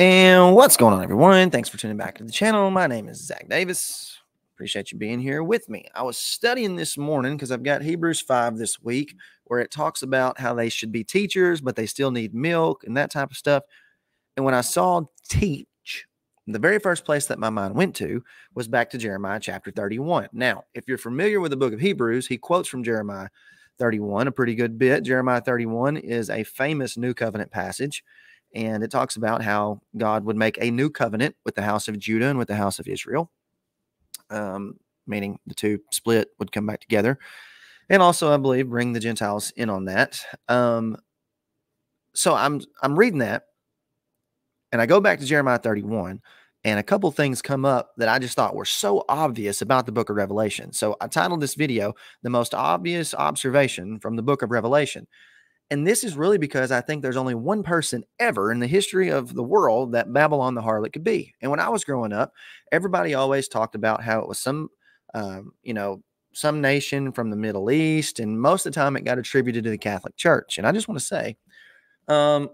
And what's going on, everyone? Thanks for tuning back to the channel. My name is Zach Davis. Appreciate you being here with me. I was studying this morning because I've got Hebrews 5 this week where it talks about how they should be teachers, but they still need milk and that type of stuff. And when I saw teach, the very first place that my mind went to was back to Jeremiah chapter 31. Now, if you're familiar with the book of Hebrews, he quotes from Jeremiah 31 a pretty good bit. Jeremiah 31 is a famous New Covenant passage. And it talks about how God would make a new covenant with the house of Judah and with the house of Israel, meaning the two split would come back together. And also, I believe, bring the Gentiles in on that. So I'm reading that, and I go back to Jeremiah 31, and a couple things come up that I just thought were so obvious about the book of Revelation. So I titled this video, "The Most Obvious Observation from the Book of Revelation." And this is really because I think there's only one person ever in the history of the world that Babylon the Harlot could be. And when I was growing up, everybody always talked about how it was some nation from the Middle East. And most of the time it got attributed to the Catholic Church. And I just want to say,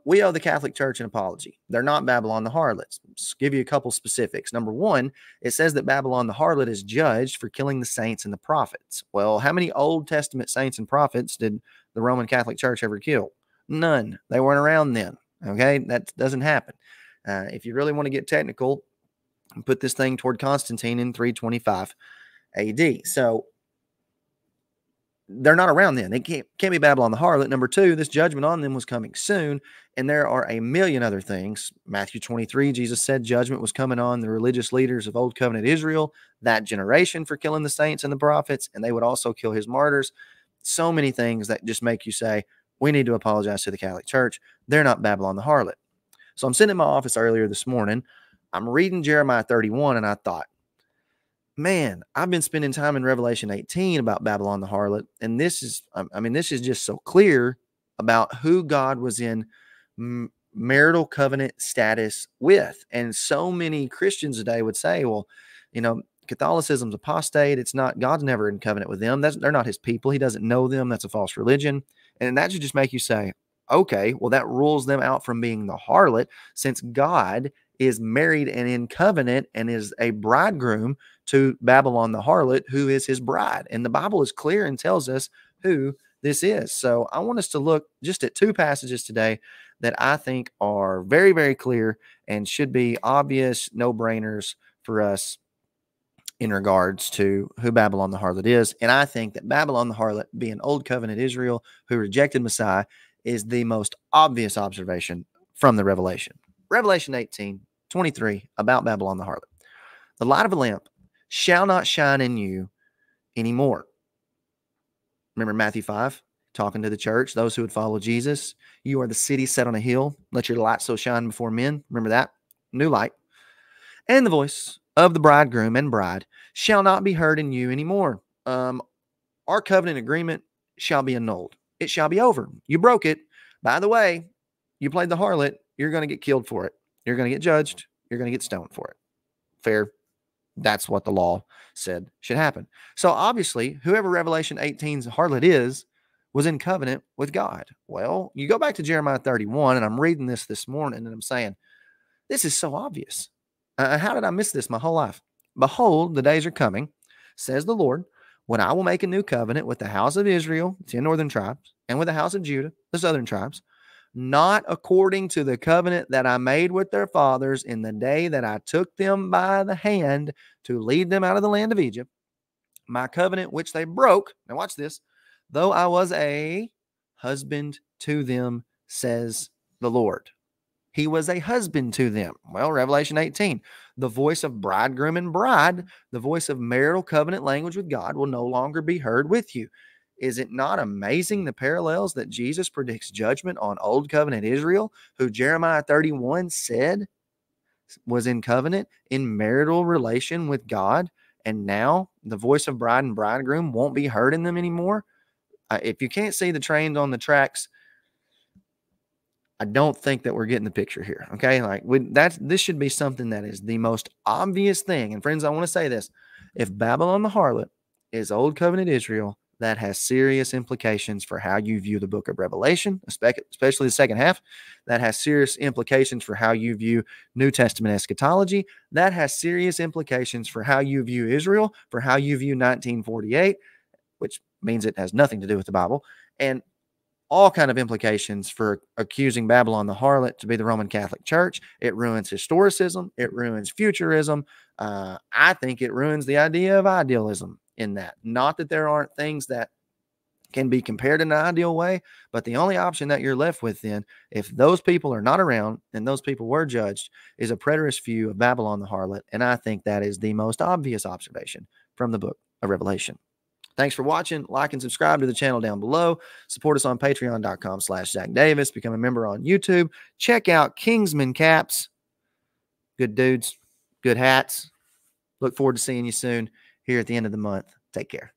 we owe the Catholic Church an apology. They're not Babylon the Harlot. Just give you a couple specifics. Number one, it says that Babylon the Harlot is judged for killing the saints and the prophets. Well, how many Old Testament saints and prophets did the Roman Catholic Church ever kill? None. They weren't around then. Okay, that doesn't happen. If you really want to get technical, put this thing toward Constantine in 325 AD. So they're not around then. They can't be Babylon the Harlot. Number two, this judgment on them was coming soon. And there are a million other things. Matthew 23, Jesus said judgment was coming on the religious leaders of Old Covenant Israel, that generation, for killing the saints and the prophets. And they would also kill his martyrs. So many things that just make you say, we need to apologize to the Catholic Church. They're not Babylon the Harlot. So I'm sitting in my office earlier this morning. I'm reading Jeremiah 31, and I thought, man, I've been spending time in Revelation 18 about Babylon the Harlot. And this is just so clear about who God was in marital covenant status with. And so many Christians today would say, well, Catholicism's apostate. It's not, God's never in covenant with them. They're not his people. He doesn't know them. That's a false religion. And that should just make you say, okay, well, that rules them out from being the harlot, since God is married and in covenant and is a bridegroom to Babylon the harlot, who is his bride. And the Bible is clear and tells us who this is. So I want us to look just at two passages today that I think are very, very clear and should be obvious no-brainers for us in regards to who Babylon the harlot is. And I think that Babylon the harlot, being Old Covenant Israel who rejected Messiah, is the most obvious observation from the Revelation. Revelation 18:23 about Babylon the harlot. The light of a lamp shall not shine in you anymore. Remember Matthew 5, talking to the church, those who would follow Jesus. You are the city set on a hill. Let your light so shine before men. Remember that? New light. And the voice of the bridegroom and bride shall not be heard in you anymore. Our covenant agreement shall be annulled. It shall be over. You broke it. By the way, you played the harlot. You're going to get killed for it. You're going to get judged. You're going to get stoned for it. Fair. That's what the law said should happen. So obviously, whoever Revelation 18's harlot is, was in covenant with God. Well, you go back to Jeremiah 31, and I'm reading this morning, and I'm saying, this is so obvious. How did I miss this my whole life? Behold, the days are coming, says the Lord, when I will make a new covenant with the house of Israel, the 10 northern tribes, and with the house of Judah, the southern tribes, not according to the covenant that I made with their fathers in the day that I took them by the hand to lead them out of the land of Egypt, my covenant which they broke. Now watch this. Though I was a husband to them, says the Lord. He was a husband to them. Well, Revelation 18, the voice of bridegroom and bride, the voice of marital covenant language with God will no longer be heard with you. Is it not amazing the parallels that Jesus predicts judgment on Old Covenant Israel, who Jeremiah 31 said was in covenant, in marital relation with God, and now the voice of bride and bridegroom won't be heard in them anymore? If you can't see the trains on the tracks, I don't think that we're getting the picture here. Okay, this should be something that is the most obvious thing. And friends, I want to say this: if Babylon the harlot is Old Covenant Israel, that has serious implications for how you view the book of Revelation, especially the second half. That has serious implications for how you view New Testament eschatology. That has serious implications for how you view Israel, for how you view 1948, which means it has nothing to do with the Bible, and all kind of implications for accusing Babylon the harlot to be the Roman Catholic Church. It ruins historicism. It ruins futurism. I think it ruins the idea of idealism in that. Not that there aren't things that can be compared in an ideal way, but the only option that you're left with then, if those people are not around and those people were judged, is a preterist view of Babylon the harlot. And I think that is the most obvious observation from the book of Revelation. Thanks for watching. Like and subscribe to the channel down below. Support us on patreon.com/Zach Davis. Become a member on YouTube. Check out Kingsman caps. Good dudes, good hats. Look forward to seeing you soon here at the end of the month. Take care.